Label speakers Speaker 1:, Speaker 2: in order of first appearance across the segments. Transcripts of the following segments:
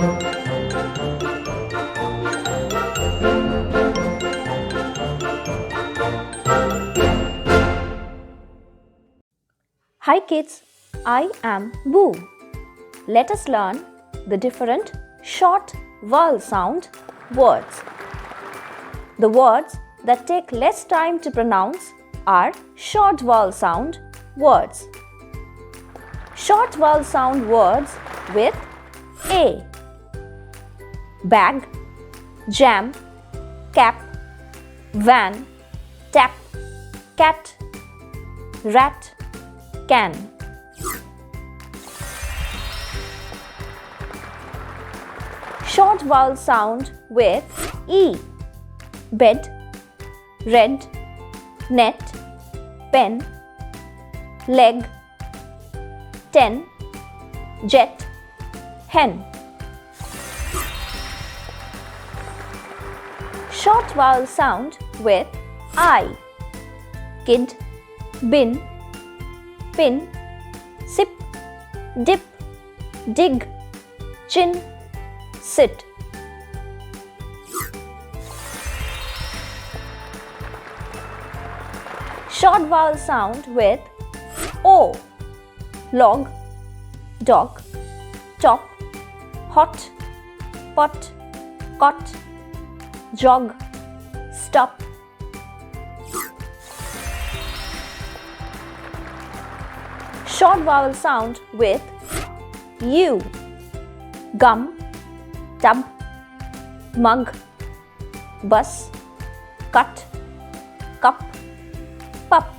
Speaker 1: Hi kids, I am Boo. Let us learn the different short vowel sound words. The words that take less time to pronounce are short vowel sound words. Short vowel sound words with A: bag, jam, cap, van, tap, cat, rat, can. Short vowel sound with E: bed, red, net, pen, leg, ten, jet, hen. Short vowel sound with I: kid, bin, pin, sip, dip, dig, chin, sit. Short vowel sound with O: log, dog, top, hot, pot, cot, jog, stop. Short vowel sound with U: gum, tub, mug, bus, cut, cup, pup.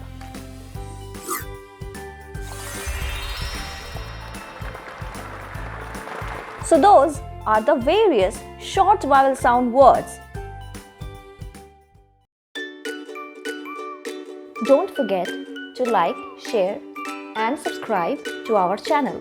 Speaker 1: So those are the various short vowel sound words. Don't forget to like, share and subscribe to our channel.